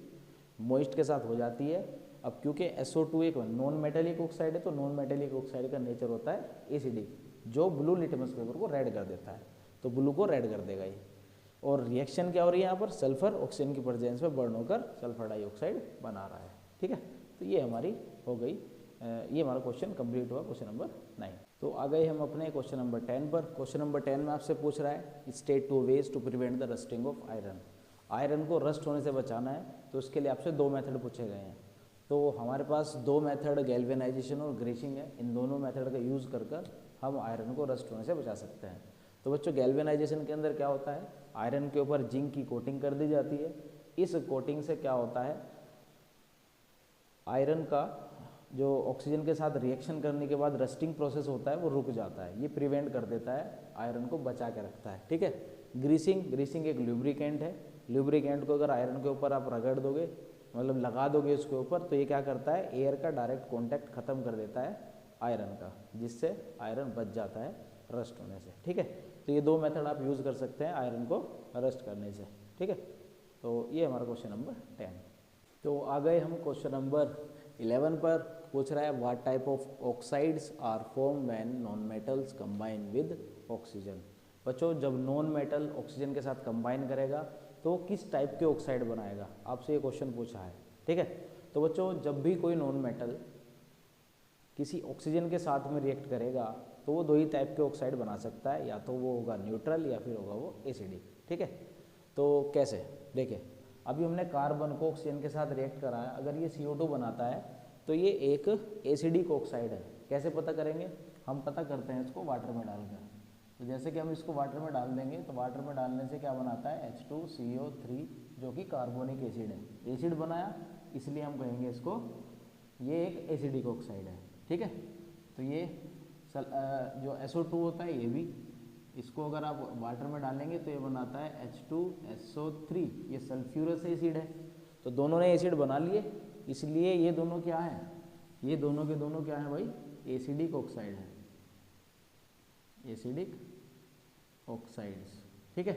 मॉइस्ट के साथ हो जाती है। अब क्योंकि SO2 एक नॉन मेटेलिक ऑक्साइड है तो नॉन मेटेलिक ऑक्साइड का नेचर होता है एसिडिक, जो ब्लू लिटमस पेपर को रेड कर देता है। तो ब्लू को रेड कर देगा ये। और रिएक्शन क्या हो रही है यहाँ पर, सल्फर ऑक्सीजन की प्रेजेंस में बर्न होकर सल्फर डाइऑक्साइड बना रहा है। ठीक है, तो ये हमारी हो गई, ये हमारा क्वेश्चन कंप्लीट हुआ, क्वेश्चन नंबर 9। तो आ गए हम अपने क्वेश्चन नंबर 10 पर। क्वेश्चन नंबर 10 में आपसे पूछ रहा है state 2 ways to prevent the rusting of iron. Iron को रस्ट होने से बचाना है, तो उसके लिए आपसे 2 मेथड पूछे गए हैं। तो हमारे पास 2 मेथड गैल्वेनाइजेशन और ग्रेसिंग है। इन दोनों मेथड का यूज़ कर हम आयरन को रस्ट होने से बचा सकते हैं। तो बच्चों गैल्वेनाइजेशन के अंदर क्या होता है, आयरन के ऊपर जिंक की कोटिंग कर दी जाती है। इस कोटिंग से क्या होता है, आयरन का जो ऑक्सीजन के साथ रिएक्शन करने के बाद रस्टिंग प्रोसेस होता है वो रुक जाता है। ये प्रिवेंट कर देता है, आयरन को बचा के रखता है। ठीक है। ग्रीसिंग एक लुब्रिकेंट है। लुब्रिकेंट को अगर आयरन के ऊपर आप रगड़ दोगे, मतलब लगा दोगे उसके ऊपर, तो ये क्या करता है, एयर का डायरेक्ट कॉन्टैक्ट खत्म कर देता है आयरन का, जिससे आयरन बच जाता है रस्ट होने से। ठीक है। तो ये 2 मेथड आप यूज़ कर सकते हैं आयरन को रस्ट करने से। ठीक है। तो ये हमारा क्वेश्चन नंबर 10। तो आ गए हम क्वेश्चन नंबर 11 पर। पूछ रहा है what type of oxides are form when non metals combine with oxygen. बच्चों जब नॉन मेटल ऑक्सीजन के साथ कंबाइन करेगा तो किस टाइप के ऑक्साइड बनाएगा, आपसे ये क्वेश्चन पूछा है। ठीक है। तो बच्चों जब भी कोई नॉन मेटल किसी ऑक्सीजन के साथ में रिएक्ट करेगा तो वो 2 ही टाइप के ऑक्साइड बना सकता है, या तो वो होगा न्यूट्रल या फिर होगा वो एसिडिक। ठीक है। तो कैसे, देखिए अभी हमने कार्बन को ऑक्सीजन के साथ रिएक्ट कराया, अगर ये CO2 बनाता है तो ये एक एसिडिक ऑक्साइड है। कैसे पता करेंगे, हम पता करते हैं इसको वाटर में डालकर। तो जैसे कि हम इसको वाटर में डाल देंगे तो वाटर में डालने से क्या बनाता है, H2CO3, जो कि कार्बोनिक एसिड है। एसिड बनाया, इसलिए हम कहेंगे इसको ये एक एसिडिक ऑक्साइड है। ठीक है। तो ये जो SO2 होता है, ये भी, इसको अगर आप वाटर में डालेंगे तो ये बनाता है H2SO3, ये सल्फ्यूरस एसिड है। तो दोनों ने एसिड बना लिए, इसलिए ये दोनों क्या है, ये दोनों के दोनों क्या है भाई, एसिडिक ऑक्साइड है, एसिडिक ऑक्साइड्स। ठीक है।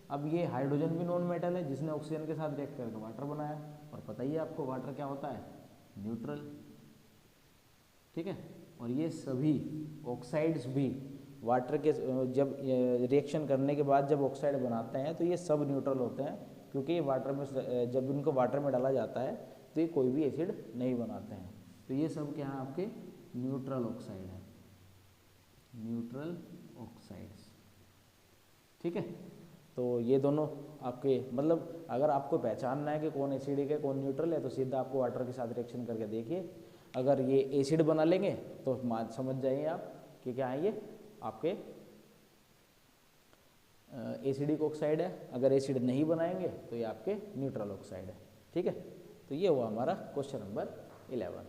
अब ये हाइड्रोजन भी नॉन मेटल है, जिसने ऑक्सीजन के साथ रिएक्ट करके वाटर बनाया, और पता ही है आपको वाटर क्या होता है, न्यूट्रल। ठीक है। और ये सभी ऑक्साइड्स भी वाटर के जब रिएक्शन करने के बाद जब ऑक्साइड बनाते हैं तो ये सब न्यूट्रल होते हैं, क्योंकि ये वाटर में, जब इनको वाटर में डाला जाता है तो ये कोई भी एसिड नहीं बनाते हैं। तो ये सब क्या है, आपके न्यूट्रल ऑक्साइड है, न्यूट्रल ऑक्साइड्स। ठीक है। तो ये दोनों आपके, मतलब अगर आपको पहचानना है कि कौन एसिडिक है कौन न्यूट्रल है, तो सीधा आपको वाटर के साथ रिएक्शन करके देखिए। अगर ये एसिड बना लेंगे तो समझ जाइए आप कि क्या है, ये आपके एसिडिक ऑक्साइड है। अगर एसिड नहीं बनाएंगे तो ये आपके न्यूट्रल ऑक्साइड है। ठीक है। तो ये हुआ हमारा क्वेश्चन नंबर 11।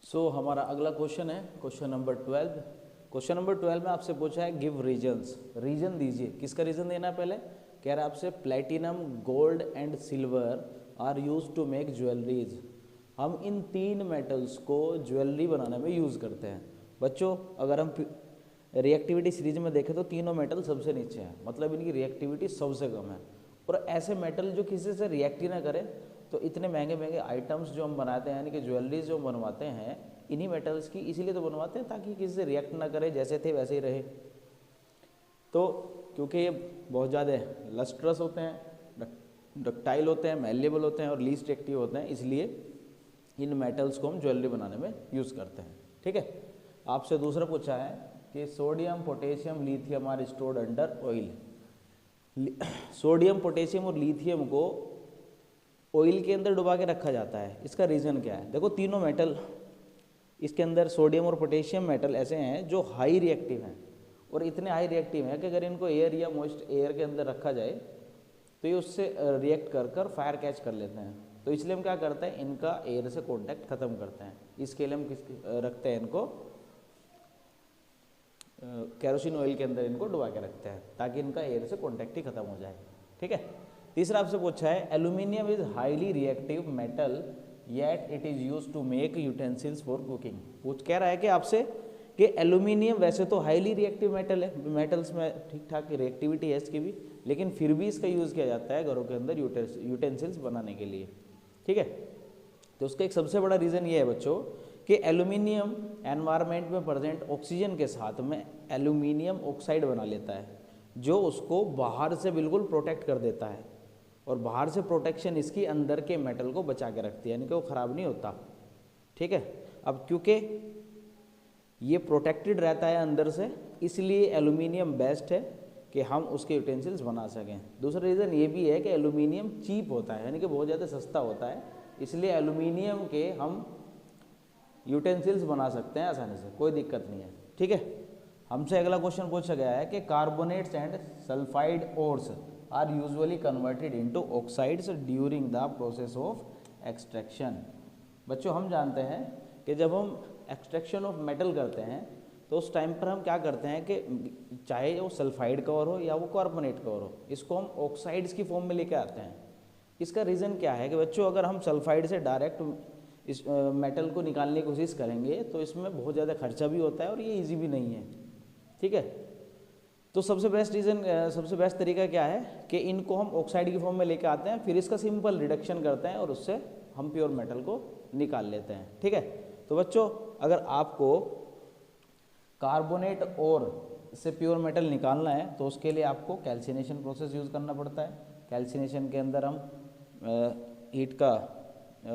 सो हमारा अगला क्वेश्चन है क्वेश्चन नंबर 12। क्वेश्चन नंबर 12 में आपसे पूछा है गिव रीजन्स, रीजन दीजिए। किसका रीजन देना है, पहले कह रहा है आपसे platinum, gold and silver are use to make jewelleries. हम इन 3 मेटल्स को ज्वेलरी बनाने में यूज़ करते हैं। बच्चों अगर हम रिएक्टिविटी सीरीज में देखें तो तीनों मेटल सबसे नीचे हैं, मतलब इनकी रिएक्टिविटी सबसे कम है। और ऐसे मेटल जो किसी से रिएक्ट ही ना करें, तो इतने महंगे महंगे आइटम्स जो हम बनाते हैं, यानी कि ज्वेलरीज जो हम बनवाते हैं इन्हीं मेटल्स की, इसीलिए तो बनवाते हैं ताकि किसी से रिएक्ट ना करे, जैसे थे वैसे ही रहे। तो क्योंकि ये बहुत ज़्यादा लस्ट्रस होते हैं, डक्टाइल होते हैं, मैलेबल होते हैं और लीस्ट रिएक्टिव होते हैं, इसलिए इन मेटल्स को हम ज्वेलरी बनाने में यूज़ करते हैं। ठीक है। आपसे दूसरा पूछा है कि sodium, potassium, lithium are stored under oil. Sodium, potassium और लिथियम को ऑयल के अंदर डुबा के रखा जाता है, इसका रीज़न क्या है। देखो तीनों मेटल इसके अंदर, सोडियम और पोटेशियम मेटल ऐसे हैं जो हाई रिएक्टिव हैं, और इतने हाई रिएक्टिव हैं कि अगर इनको एयर या मॉइस्ट एयर के अंदर रखा जाए तो ये उससे रिएक्ट कर फायर कैच कर लेते हैं। तो इसलिए हम क्या करते हैं, इनका एयर से कांटेक्ट खत्म करते हैं। इसके लिए हम रखते हैं इनको केरोसिन ऑयल के अंदर, इनको डुबा के रखते हैं ताकि इनका एयर से कांटेक्ट ही खत्म हो जाए। ठीक है। तीसरा आपसे पूछा है aluminium is highly reactive metal yet it is use to make utensils for cooking. कह रहा है कि आपसे कि एल्यूमिनियम वैसे तो हाईली रिएक्टिव मेटल है, मेटल्स में ठीक ठाक रिएक्टिविटी है इसकी भी, लेकिन फिर भी इसका यूज़ किया जाता है घरों के अंदर यूटेंसिल्स बनाने के लिए। ठीक है। तो उसका एक सबसे बड़ा रीज़न ये है बच्चों कि एल्यूमिनियम एनवायरनमेंट में प्रेजेंट ऑक्सीजन के साथ में एल्यूमिनियम ऑक्साइड बना लेता है, जो उसको बाहर से बिल्कुल प्रोटेक्ट कर देता है, और बाहर से प्रोटेक्शन इसकी अंदर के मेटल को बचा के रखती है, यानी कि वो ख़राब नहीं होता। ठीक है। अब क्योंकि ये प्रोटेक्टेड रहता है अंदर से, इसलिए एल्यूमिनियम बेस्ट है कि हम उसके यूटेंसिल्स बना सकें। दूसरा रीज़न ये भी है कि एल्यूमिनियम चीप होता है, यानी कि बहुत ज़्यादा सस्ता होता है, इसलिए एल्यूमिनियम के हम यूटेंसिल्स बना सकते हैं आसानी से, कोई दिक्कत नहीं है। ठीक है, हमसे अगला क्वेश्चन पूछा गया है कि carbonates and sulphide ores are usually converted into oxides during the process of extraction. बच्चों हम जानते हैं कि जब हम एक्सट्रैक्शन ऑफ मेटल करते हैं तो उस टाइम पर हम क्या करते हैं कि चाहे वो सल्फाइड का ओर हो या वो कार्बोनेट का ओर हो, इसको हम ऑक्साइड्स की फॉर्म में लेके आते हैं। इसका रीज़न क्या है कि बच्चों अगर हम सल्फाइड से डायरेक्ट इस मेटल को निकालने की कोशिश करेंगे तो इसमें बहुत ज़्यादा खर्चा भी होता है और ये ईजी भी नहीं है। ठीक है, तो सबसे बेस्ट तरीका क्या है कि इनको हम ऑक्साइड की फॉर्म में लेके आते हैं, फिर इसका सिंपल रिडक्शन करते हैं और उससे हम प्योर मेटल को निकाल लेते हैं। ठीक है, तो बच्चों अगर आपको कार्बोनेट और से प्योर मेटल निकालना है तो उसके लिए आपको कैल्सिनेशन प्रोसेस यूज़ करना पड़ता है। कैल्सिनेशन के अंदर हम हीट का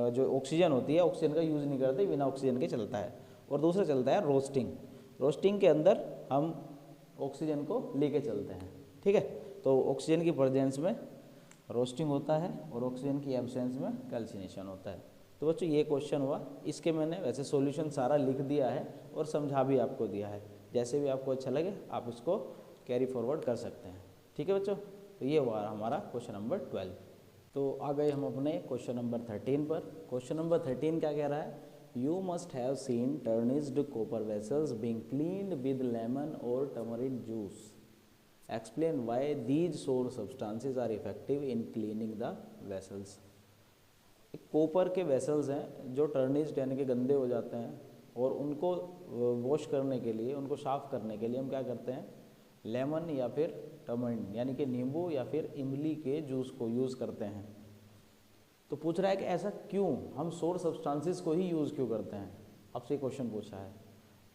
जो ऑक्सीजन होती है, ऑक्सीजन का यूज़ नहीं करते, बिना ऑक्सीजन के चलता है। और दूसरा चलता है रोस्टिंग। रोस्टिंग के अंदर हम ऑक्सीजन को लेके चलते हैं। ठीक है, तो ऑक्सीजन की प्रेजेंस में रोस्टिंग होता है और ऑक्सीजन की एब्सेंस में कैल्सिनेशन होता है। तो बच्चों ये क्वेश्चन हुआ, इसके मैंने वैसे सॉल्यूशन सारा लिख दिया है और समझा भी आपको दिया है। जैसे भी आपको अच्छा लगे आप इसको कैरी फॉरवर्ड कर सकते हैं। ठीक है बच्चों, तो ये हुआ हमारा क्वेश्चन नंबर 12। तो आ गए हम अपने क्वेश्चन नंबर 13 पर। क्वेश्चन नंबर 13 क्या कह रहा है? You must have seen tarnished copper vessels being cleaned with lemon और turmeric juice. Explain why these sour substances are effective in cleaning the vessels. Copper के वेसल्स हैं जो टर्निस्ड यानी कि गंदे हो जाते हैं, और उनको वॉश करने के लिए, उनको साफ़ करने के लिए हम क्या करते हैं? लेमन या फिर टर्मरिन यानी कि नींबू या फिर इमली के जूस को यूज़ करते हैं। तो पूछ रहा है कि ऐसा क्यों, हम सोर सब्सटेंसेस को ही यूज़ क्यों करते हैं? आपसे क्वेश्चन पूछा है।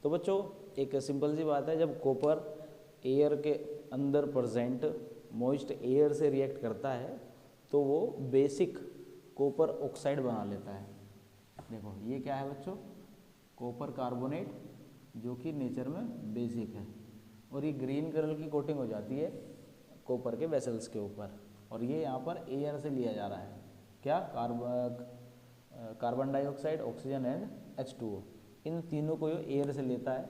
तो बच्चों एक सिंपल सी बात है, जब कॉपर एयर के अंदर प्रेजेंट मॉइस्ट एयर से रिएक्ट करता है तो वो बेसिक कॉपर ऑक्साइड बना लेता है। देखो ये क्या है बच्चों? कॉपर कार्बोनेट, जो कि नेचर में बेसिक है, और ये ग्रीन कलर की कोटिंग हो जाती है कॉपर के वेसल्स के ऊपर, और ये यहाँ पर एयर से लिया जा रहा है। क्या? Carbon dioxide, oxygen and H2O, इन तीनों को ये एयर से लेता है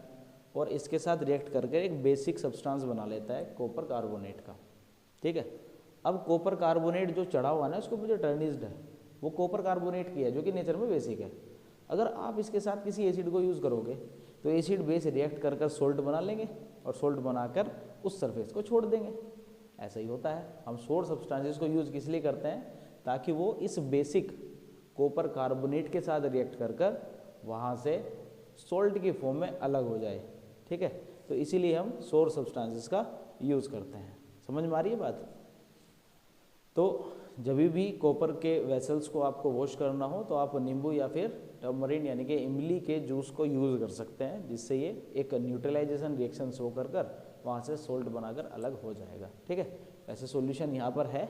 और इसके साथ रिएक्ट करके एक बेसिक सब्सटेंस बना लेता है कॉपर कार्बोनेट का। ठीक है, अब कॉपर कार्बोनेट जो चढ़ा हुआ है ना, उसके ऊपर जो टर्निस्ड है वो कॉपर कार्बोनेट की है, जो कि नेचर में बेसिक है। अगर आप इसके साथ किसी एसिड को यूज़ करोगे तो एसिड बेस रिएक्ट कर सोल्ट बना लेंगे और सोल्ट बनाकर उस सरफेस को छोड़ देंगे। ऐसा ही होता है। हम सोर सब्सटेंसेस को यूज़ किस लिए करते हैं? ताकि वो इस बेसिक कॉपर कार्बोनेट के साथ रिएक्ट कर वहाँ से सोल्ट की फॉर्म में अलग हो जाए। ठीक है, तो इसीलिए हम सोर सब्सटेंसेस का यूज़ करते हैं। समझ में आ रही है बात? तो जब भी कॉपर के वेसल्स को आपको वॉश करना हो तो आप नींबू या फिर टर्मरिन यानी कि इमली के जूस को यूज़ कर सकते हैं, जिससे ये एक न्यूट्रलाइजेशन रिएक्शन शो कर वहाँ से सोल्ट बनाकर अलग हो जाएगा। ठीक है, वैसे सॉल्यूशन यहाँ पर है,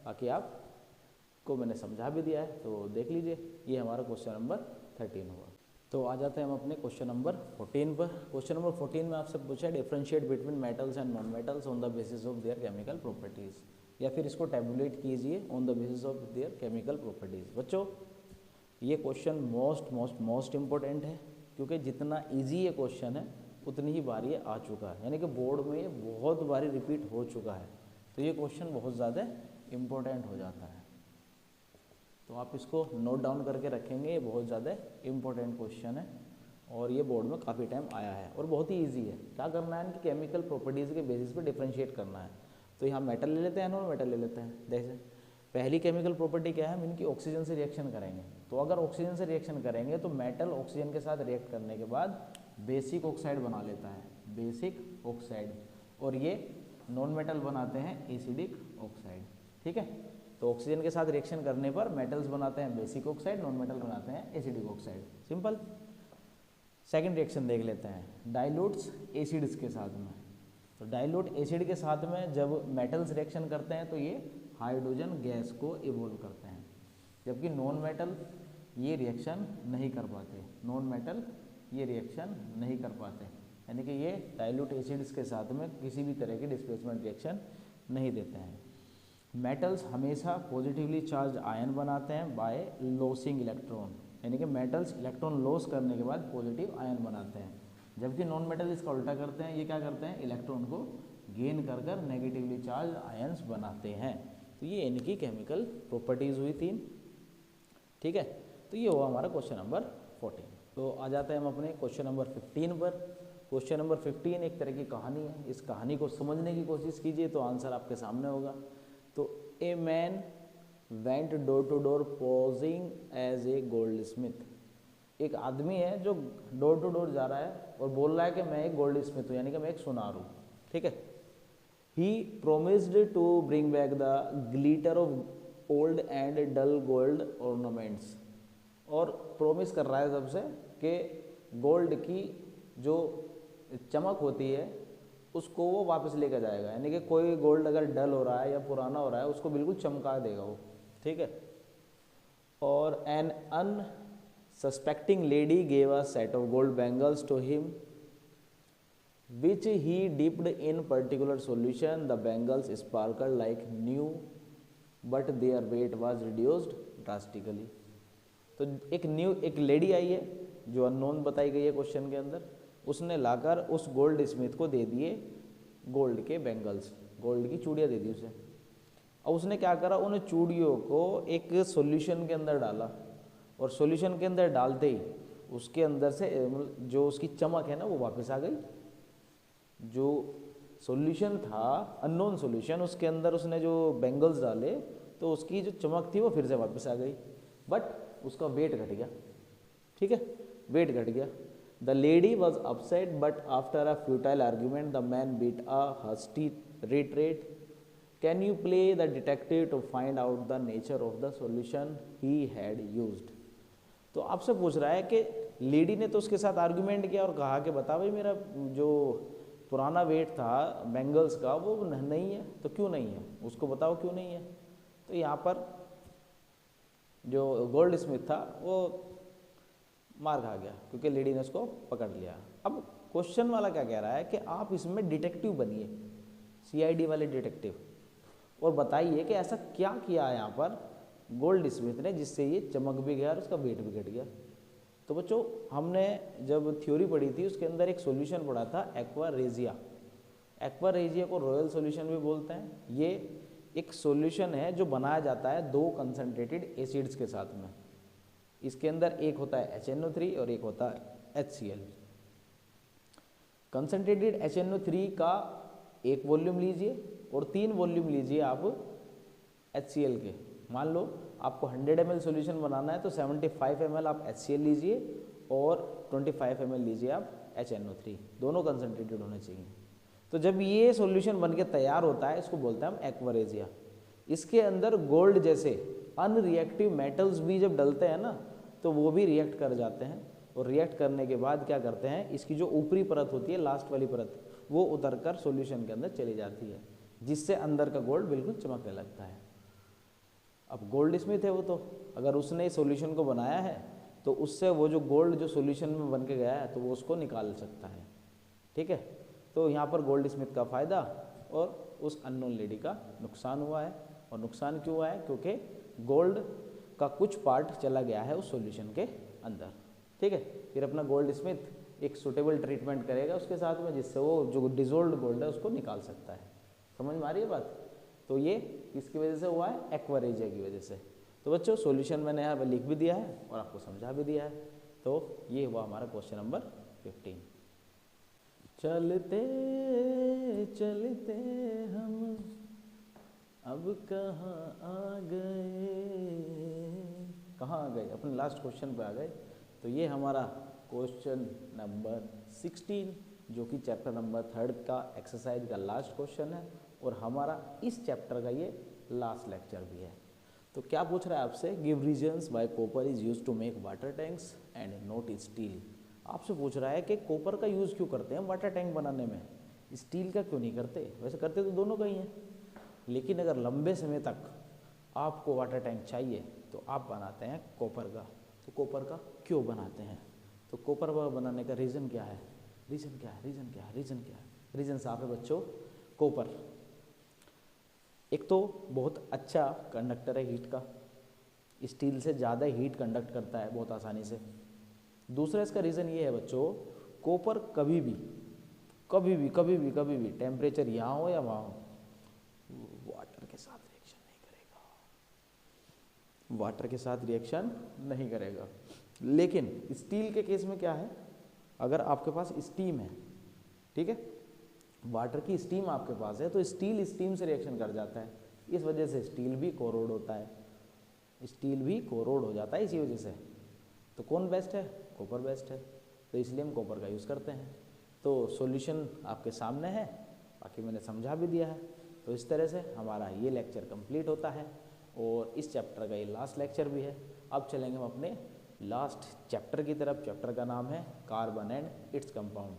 बाकी आपको मैंने समझा भी दिया है, तो देख लीजिए। ये हमारा क्वेश्चन नंबर 13 हुआ। तो आ जाते हैं हम अपने क्वेश्चन नंबर 14 पर। क्वेश्चन नंबर 14 में आपसे पूछा है differentiate between metals and non metals on the basis of their chemical properties, या फिर इसको टैबुलेट कीजिए on the basis of their chemical properties. बच्चों ये क्वेश्चन मोस्ट इम्पोर्टेंट है, क्योंकि जितना इजी ये क्वेश्चन है उतनी ही बार ये आ चुका है, यानी कि बोर्ड में ये बहुत बारी रिपीट हो चुका है, तो ये क्वेश्चन बहुत ज़्यादा इम्पोर्टेंट हो जाता है। तो आप इसको नोट डाउन करके रखेंगे, ये बहुत ज़्यादा इम्पोर्टेंट क्वेश्चन है और ये बोर्ड में काफ़ी टाइम आया है और बहुत ही ईजी है। क्या करना है कि केमिकल प्रॉपर्टीज़ के बेसिस पे डिफरेंशिएट करना है। तो यहाँ मेटल ले लेते हैं, नॉन मेटल ले लेते हैं। जैसे पहली केमिकल प्रॉपर्टी क्या है? हम इनकी ऑक्सीजन से रिएक्शन करेंगे, तो अगर ऑक्सीजन से रिएक्शन करेंगे तो मेटल ऑक्सीजन के साथ रिएक्ट करने के बाद बेसिक ऑक्साइड बना लेता है, बेसिक ऑक्साइड, और ये नॉन मेटल बनाते हैं एसिडिक ऑक्साइड। ठीक है, तो ऑक्सीजन के साथ रिएक्शन करने पर मेटल्स बनाते हैं बेसिक ऑक्साइड, नॉन मेटल बनाते हैं acidic oxide. Simple. Second reaction देख लेते हैं, डाइल्यूट्स एसिड्स के साथ में। तो डाइल्यूट एसिड के साथ में जब मेटल्स रिएक्शन करते हैं तो ये हाइड्रोजन गैस को इवोल्व करते हैं, जबकि नॉन मेटल ये रिएक्शन नहीं कर पाते। नॉन मेटल ये रिएक्शन नहीं कर पाते, यानी कि ये डाइल्यूट एसिड्स के साथ में किसी भी तरह की डिस्प्लेसमेंट रिएक्शन नहीं देते हैं। मेटल्स हमेशा पॉजिटिवली चार्ज आयन बनाते हैं बाय लॉसिंग इलेक्ट्रॉन, यानी कि मेटल्स इलेक्ट्रॉन लॉस करने के बाद पॉजिटिव आयन बनाते हैं, जबकि नॉन मेटल इसका उल्टा करते हैं। ये क्या करते हैं, इलेक्ट्रॉन को गेन कर कर नेगेटिवली चार्ज आयन्स बनाते हैं। तो ये इनकी केमिकल प्रॉपर्टीज़ हुई 3, ठीक है। तो ये हुआ हमारा क्वेश्चन नंबर 14। तो आ जाते हैं हम अपने क्वेश्चन नंबर 15 पर। क्वेश्चन नंबर 15 एक तरह की कहानी है, इस कहानी को समझने की कोशिश कीजिए तो आंसर आपके सामने होगा। तो a man went door to door posing as a goldsmith, एक आदमी है जो डोर टू डोर जा रहा है और बोल रहा है कि मैं एक गोल्ड स्मिथ हूँ, यानी कि मैं एक सुनार हूँ, ठीक है। He promised to bring back the glitter of old and dull gold ornaments, और प्रोमिस कर रहा है सबसे कि गोल्ड की जो चमक होती है उसको वो वापस लेकर जाएगा, यानी कि कोई गोल्ड अगर डल हो रहा है या पुराना हो रहा है उसको बिल्कुल चमका देगा वो, ठीक है। और an unsuspecting lady gave a set of gold bangles to him which he dipped in particular solution. The bangles sparkled like new but their weight was reduced drastically. तो एक लेडी आई है जो अननोन बताई गई है क्वेश्चन के अंदर, उसने लाकर उस गोल्ड स्मिथ को दे दिए गोल्ड के बैंगल्स, गोल्ड की चूड़ियाँ दे दी उसे। और उसने क्या करा, उन चूड़ियों को एक सॉल्यूशन के अंदर डाला, और सॉल्यूशन के अंदर डालते ही उसके अंदर से जो उसकी चमक है ना वो वापस आ गई। जो सॉल्यूशन था अननोन सॉल्यूशन, उसके अंदर उसने जो बैंगल्स डाले तो उसकी जो चमक थी वो फिर से वापस आ गई, बट उसका वेट घट गया, ठीक है, वेट घट गया। The lady was upset but after a futile argument the man beat a hasty retreat. Can you play the detective to find out the nature of the solution he had used. तो आपसे पूछ रहा है कि lady ने तो उसके साथ आर्ग्यूमेंट किया और कहा कि बता भाई मेरा जो पुराना वेट था बैंगल्स का वो नहीं है, तो क्यों नहीं है, उसको बताओ क्यों नहीं है। तो यहाँ पर जो गोल्ड स्मिथ था वो मार खा गया क्योंकि लेडी ने उसको पकड़ लिया। अब क्वेश्चन वाला क्या कह रहा है कि आप इसमें डिटेक्टिव बनिए, सीआईडी वाले डिटेक्टिव, और बताइए कि ऐसा क्या किया है यहाँ पर गोल्ड स्मिथ ने जिससे ये चमक भी गया और उसका वेट भी घट गया। तो बच्चों हमने जब थ्योरी पढ़ी थी उसके अंदर एक सॉल्यूशन पढ़ा था एक्वा रेजिया। एक्वा रेजिया को रॉयल सॉल्यूशन भी बोलते हैं। ये एक सॉल्यूशन है जो बनाया जाता है 2 कंसनट्रेटेड एसिड्स के साथ में। इसके अंदर एक होता है HNO3 और एक होता है HCl। कंसनट्रेटेड HNO3 का 1 वॉल्यूम लीजिए और 3 वॉल्यूम लीजिए आप HCl के। मान लो आपको 100 ml सॉल्यूशन बनाना है तो 75 ml आप HCl लीजिए और 25 ml लीजिए आप HNO3, दोनों कंसनट्रेटेड होने चाहिए। तो जब ये सॉल्यूशन बनके तैयार होता है इसको बोलते हैं हम एक्वा रेजिया। इसके अंदर गोल्ड जैसे अनरिएक्टिव मेटल्स भी जब डलते हैं ना तो वो भी रिएक्ट कर जाते हैं, और रिएक्ट करने के बाद क्या करते हैं, इसकी जो ऊपरी परत होती है लास्ट वाली परत वो उतर कर सॉल्यूशन के अंदर चली जाती है, जिससे अंदर का गोल्ड बिल्कुल चमकने लगता है। अब गोल्ड स्मिथ है वो, तो अगर उसने इस सॉल्यूशन को बनाया है तो उससे वो जो गोल्ड जो सॉल्यूशन में बन के गया है तो वो उसको निकाल सकता है, ठीक है। तो यहाँ पर गोल्ड स्मिथ का फ़ायदा और उस अननोन लेडी का नुकसान हुआ है। और नुकसान क्यों हुआ है, क्योंकि गोल्ड का कुछ पार्ट चला गया है उस सॉल्यूशन के अंदर, ठीक है। फिर अपना गोल्ड स्मिथ एक सुटेबल ट्रीटमेंट करेगा उसके साथ में जिससे वो जो डिजोल्व्ड गोल्ड है उसको निकाल सकता है। समझ में आ रही है बात। तो ये किसकी वजह से हुआ है, एक्वा रेजिया की वजह से। तो बच्चों सॉल्यूशन मैंने यहाँ पर लिख भी दिया है और आपको समझा भी दिया है। तो ये हुआ हमारा क्वेश्चन नंबर 15। चलते चलते हम अब कहाँ आ गए, कहाँ आ गए, अपने लास्ट क्वेश्चन पे आ गए। तो ये हमारा क्वेश्चन नंबर 16 जो कि चैप्टर नंबर 3 का एक्सरसाइज का लास्ट क्वेश्चन है और हमारा इस चैप्टर का ये लास्ट लेक्चर भी है। तो क्या पूछ रहा है आपसे, give reasons why copper is use to make water tanks and not steel. आपसे पूछ रहा है कि कॉपर का यूज़ क्यों करते हैं वाटर टैंक बनाने में, स्टील का क्यों नहीं करते। वैसे करते तो दोनों का ही हैं, लेकिन अगर लंबे समय तक आपको वाटर टैंक चाहिए तो आप बनाते हैं कॉपर का। तो कॉपर का क्यों बनाते हैं, तो कॉपर बनाने का रीज़न क्या है? रीज़न क्या है? रीज़न क्या है? रीज़न क्या है? रीज़न साफ है बच्चों, कॉपर एक तो बहुत अच्छा कंडक्टर है हीट का, स्टील से ज़्यादा हीट कंडक्ट करता है बहुत आसानी से। दूसरा इसका रीज़न ये है बच्चों, कॉपर कभी भी कभी भी कभी भी कभी भी टेम्परेचर यहाँ हो या वहाँ हो, वाटर के साथ रिएक्शन नहीं करेगा, वाटर के साथ रिएक्शन नहीं करेगा। लेकिन स्टील के केस में क्या है, अगर आपके पास स्टीम है, ठीक है, वाटर की स्टीम आपके पास है, तो स्टील स्टीम से रिएक्शन कर जाता है, इस वजह से स्टील भी कोरोड होता है, स्टील भी कोरोड हो जाता है इसी वजह से। तो कौन बेस्ट है? कॉपर बेस्ट है, तो इसलिए हम कॉपर का यूज़ करते हैं। तो सॉल्यूशन आपके सामने है, बाकी मैंने समझा भी दिया है। तो इस तरह से हमारा ये लेक्चर कंप्लीट होता है और इस चैप्टर का ये लास्ट लेक्चर भी है। अब चलेंगे हम अपने लास्ट चैप्टर की तरफ। चैप्टर का नाम है कार्बन एंड इट्स कंपाउंड।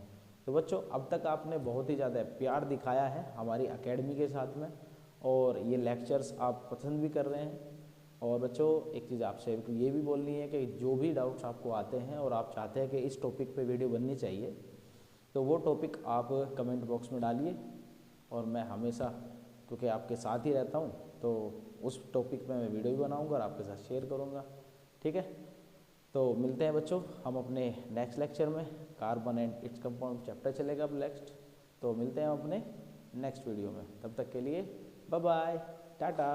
तो बच्चों अब तक आपने बहुत ही ज़्यादा प्यार दिखाया है हमारी एकेडमी के साथ में, और ये लेक्चर्स आप पसंद भी कर रहे हैं। और बच्चों एक चीज़ आपसे ये भी बोलनी है कि जो भी डाउट्स आपको आते हैं और आप चाहते हैं कि इस टॉपिक पे वीडियो बननी चाहिए, तो वो टॉपिक आप कमेंट बॉक्स में डालिए, और मैं हमेशा क्योंकि आपके साथ ही रहता हूँ तो उस टॉपिक पे मैं वीडियो भी बनाऊँगा और आपके साथ शेयर करूँगा, ठीक है। तो मिलते हैं बच्चों हम अपने नेक्स्ट लेक्चर में। Carbon and its compound chapter चलेगा अब नेक्स्ट, तो मिलते हैं हम अपने नेक्स्ट वीडियो में। तब तक के लिए बाय बाय, टाटा।